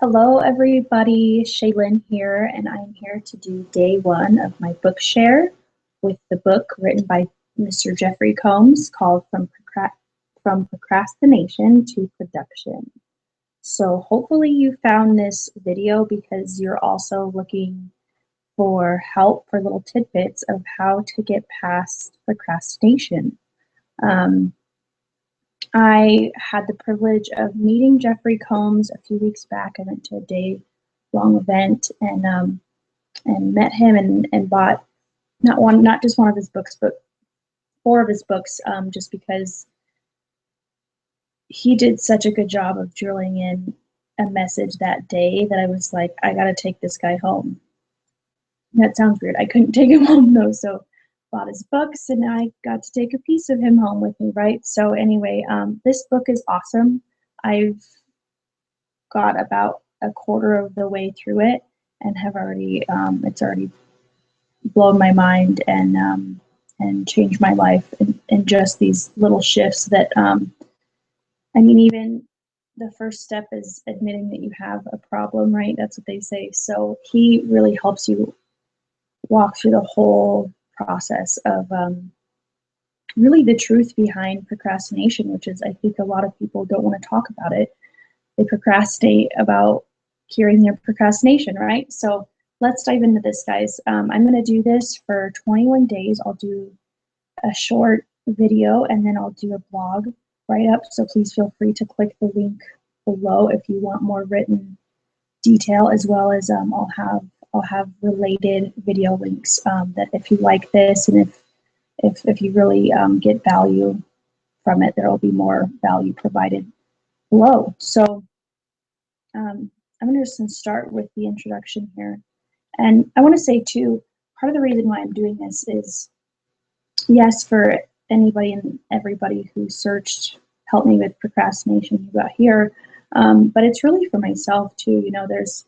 Hello, everybody. Shaylin here, and I'm here to do day one of my book share with the book written by Mr. Jeffrey Combs called From Procrastination to Production. So, hopefully, you found this video because you're also looking for help for little tidbits of how to get past procrastination. Um, I had the privilege of meeting Jeffrey Combs a few weeks back. I went to a day-long event and met him and bought not just one of his books, but four of his books, just because he did such a good job of drilling in a message that day that I was like, I got to take this guy home. That sounds weird. I couldn't take him home though, so bought his books and I got to take a piece of him home with me, right? So anyway, this book is awesome. I've got about a quarter of the way through it and have already it's already blown my mind and changed my life in just these little shifts that I mean, even the first step is admitting that you have a problem, right? That's what they say. So he really helps you walk through the whole process of really the truth behind procrastination, which is I think a lot of people don't want to talk about it. They procrastinate about curing their procrastination, right? So let's dive into this, guys. I'm going to do this for 21 days. I'll do a short video and then I'll do a blog write-up. So please feel free to click the link below if you want more written detail, as well as I'll have related video links that if you like this and if you really get value from it, there will be more value provided below. So I'm just going to start with the introduction here. And I want to say too, part of the reason why I'm doing this is, yes, for anybody and everybody who searched help me with procrastination, you got here, but it's really for myself too. You know, there's,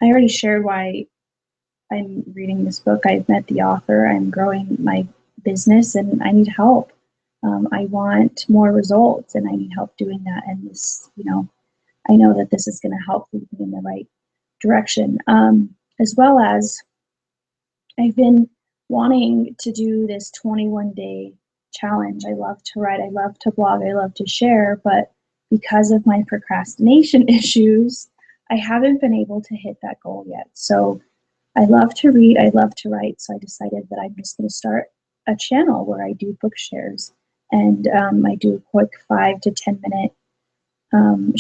I already shared why I'm reading this book. I've met the author, I'm growing my business, and I need help. I want more results, and I need help doing that. And this, you know, I know that this is going to help lead me in the right direction. As well as I've been wanting to do this 21-day challenge. I love to write, I love to blog, I love to share, but because of my procrastination issues, I haven't been able to hit that goal yet. So I love to read, I love to write, so I decided that I'm just going to start a channel where I do book shares. And I do a quick 5 to 10 minute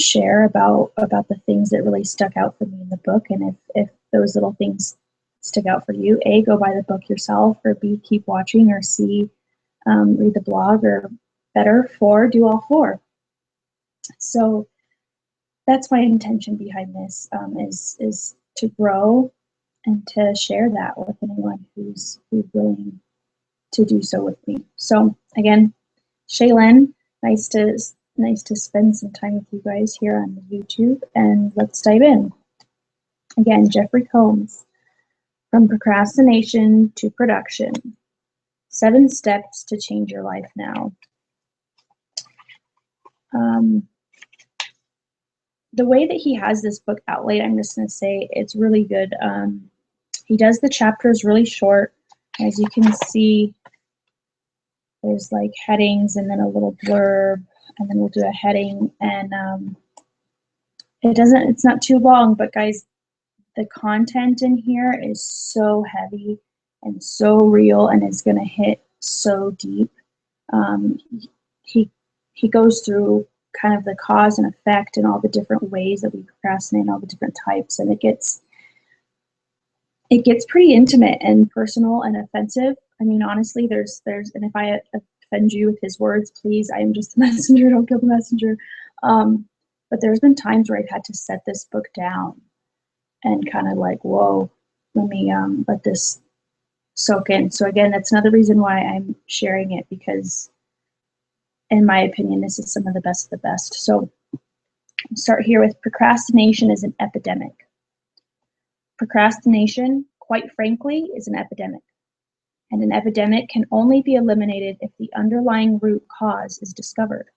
share about the things that really stuck out for me in the book. And if those little things stick out for you, A, go buy the book yourself, or B, keep watching, or C, read the blog, or better, 4, do all 4. So that's my intention behind this, is to grow and to share that with anyone who's willing to do so with me. So again, Shaylin, nice to spend some time with you guys here on the YouTube, and let's dive in. Again, Jeffrey Combs, From Procrastination to Production, 7 steps to change your life now. The way that he has this book outlaid, I'm just going to say it's really good. He does the chapters really short. As you can see, there's like headings and then a little blurb, and then we'll do a heading, and it's not too long, but guys, the content in here is so heavy and so real, and it's going to hit so deep. He goes through kind of the cause and effect and all the different ways that we procrastinate, all the different types, and it gets pretty intimate and personal and offensive. I mean, honestly, there's and if I offend you with his words, please, I am just a messenger, don't kill the messenger. But there's been times where I've had to set this book down and kind of like, whoa, let me let this soak in. So again, that's another reason why I'm sharing it, because in my opinion, this is some of the best of the best. So I'll start here with procrastination is an epidemic. Procrastination, quite frankly, is an epidemic. And an epidemic can only be eliminated if the underlying root cause is discovered.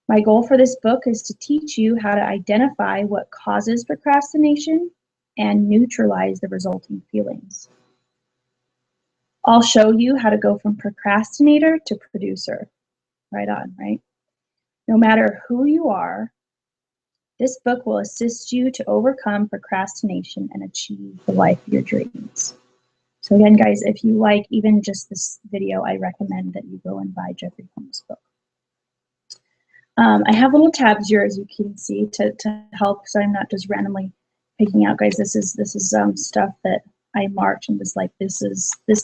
My goal for this book is to teach you how to identify what causes procrastination and neutralize the resulting feelings. I'll show you how to go from procrastinator to producer. Right on, right? No matter who you are, this book will assist you to overcome procrastination and achieve the life of your dreams. So again, guys, if you like even just this video, I recommend that you go and buy Jeffrey Holmes' book. I have little tabs here, as you can see, to help, so I'm not just randomly picking out, guys. This is stuff that I marked and was like, this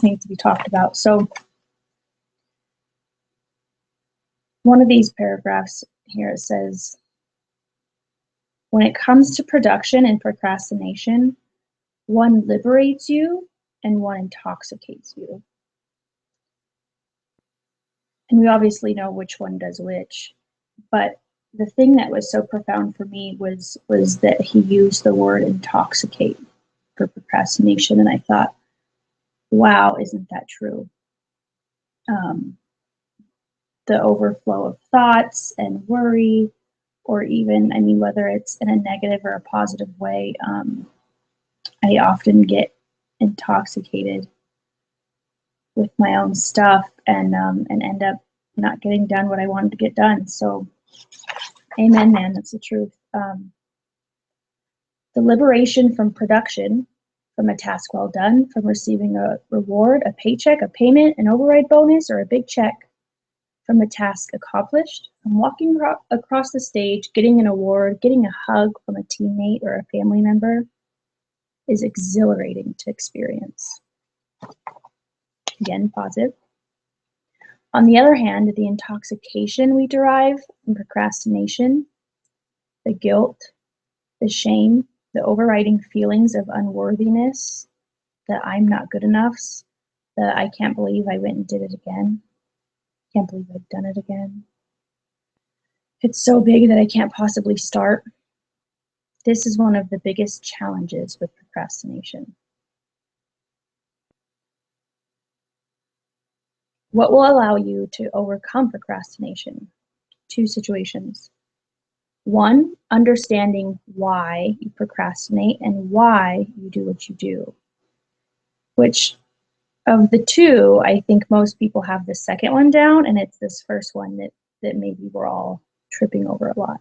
needs to be talked about. So one of these paragraphs here, it says, when it comes to production and procrastination, one liberates you and one intoxicates you. And we obviously know which one does which, but the thing that was so profound for me was that he used the word intoxicate for procrastination, and I thought, wow, isn't that true? The overflow of thoughts and worry, or even, I mean, whether it's in a negative or a positive way, I often get intoxicated with my own stuff and end up not getting done what I wanted to get done. So, amen, man, that's the truth. The liberation from production, from a task well done, from receiving a reward, a paycheck, a payment, an override bonus, or a big check, from a task accomplished, from walking across the stage, getting an award, getting a hug from a teammate or a family member, is exhilarating to experience. Again, positive. On the other hand, the intoxication we derive from procrastination, the guilt, the shame, the overriding feelings of unworthiness, that I'm not good enough, that I can't believe I went and did it again, can't believe I've done it again. It's so big that I can't possibly start. This is one of the biggest challenges with procrastination. What will allow you to overcome procrastination? Two situations. One, understanding why you procrastinate and why you do what you do. Which of the two, I think most people have the second one down, and it's this first one that maybe we're all tripping over a lot.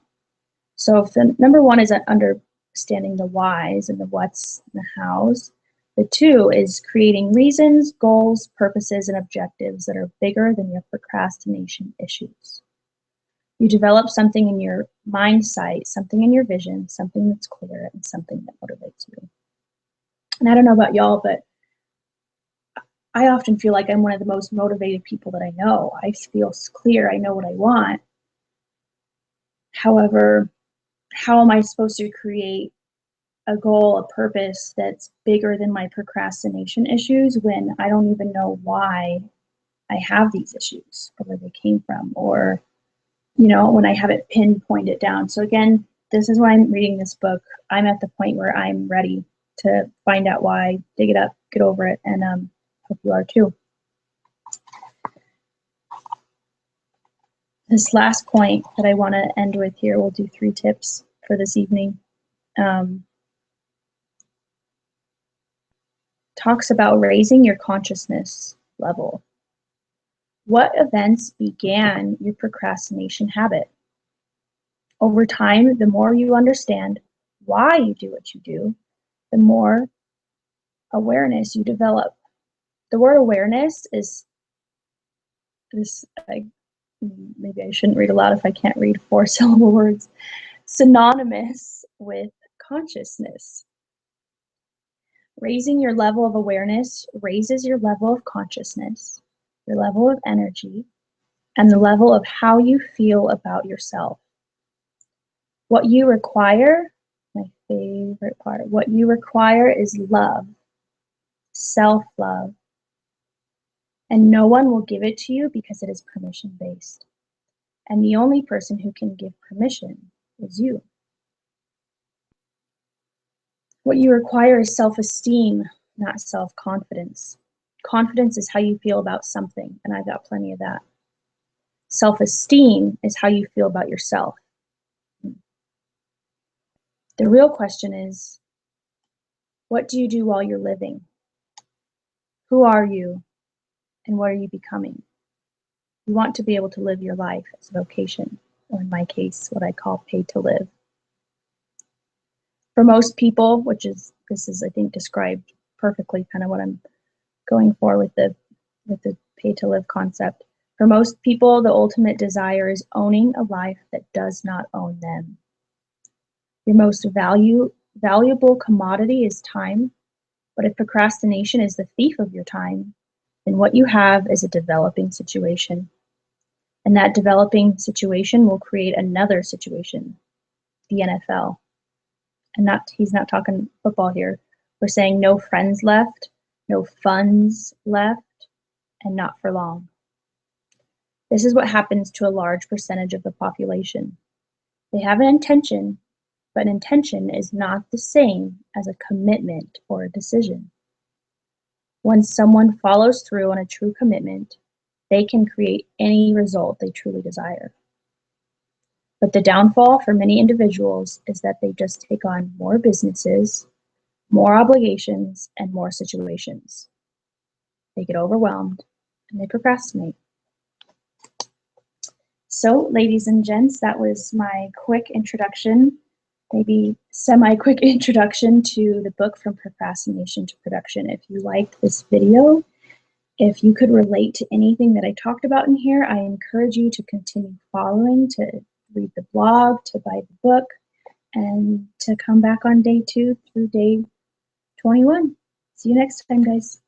So if the number one is understanding the whys and the whats and the hows, the two is creating reasons, goals, purposes, and objectives that are bigger than your procrastination issues. You develop something in your mind sight, something in your vision, something that's clear, and something that motivates you. And I don't know about y'all, but I often feel like I'm one of the most motivated people that I know. I feel clear. I know what I want. However, how am I supposed to create a goal, a purpose that's bigger than my procrastination issues when I don't even know why I have these issues or where they came from, or, you know, when I haven't pinpointed down. So again, this is why I'm reading this book. I'm at the point where I'm ready to find out why, dig it up, get over it, and hope you are too. This last point that I want to end with here, we'll do 3 tips for this evening. Talks about raising your consciousness level. What events began your procrastination habit? Over time, the more you understand why you do what you do, the more awareness you develop. The word awareness is maybe I shouldn't read aloud if I can't read 4-syllable words, synonymous with consciousness. Raising your level of awareness raises your level of consciousness, your level of energy, and the level of how you feel about yourself. What you require, my favorite part, what you require is love, self-love, and no one will give it to you because it is permission-based. And the only person who can give permission is you. What you require is self-esteem, not self-confidence. Confidence is how you feel about something, and I've got plenty of that. Self-esteem is how you feel about yourself. The real question is, what do you do while you're living? Who are you, and what are you becoming? You want to be able to live your life as a vocation, or in my case, what I call paid to live. For most people, this is I think described perfectly kind of what I'm going for with the pay to live concept. For most people, the ultimate desire is owning a life that does not own them. Your most valuable commodity is time, but if procrastination is the thief of your time, then what you have is a developing situation. And that developing situation will create another situation, the NFL. And he's not talking football here. We're saying no friends left, no funds left, and not for long. This is what happens to a large percentage of the population. They have an intention, but an intention is not the same as a commitment or a decision. When someone follows through on a true commitment, they can create any result they truly desire. But the downfall for many individuals is that they just take on more businesses, more obligations, and more situations. They get overwhelmed and they procrastinate. So, ladies and gents, that was my quick introduction, maybe semi-quick introduction to the book From Procrastination to Production. If you liked this video, if you could relate to anything that I talked about in here, I encourage you to continue following, to read the blog, to buy the book, and to come back on day 2 through day 21. See you next time, guys.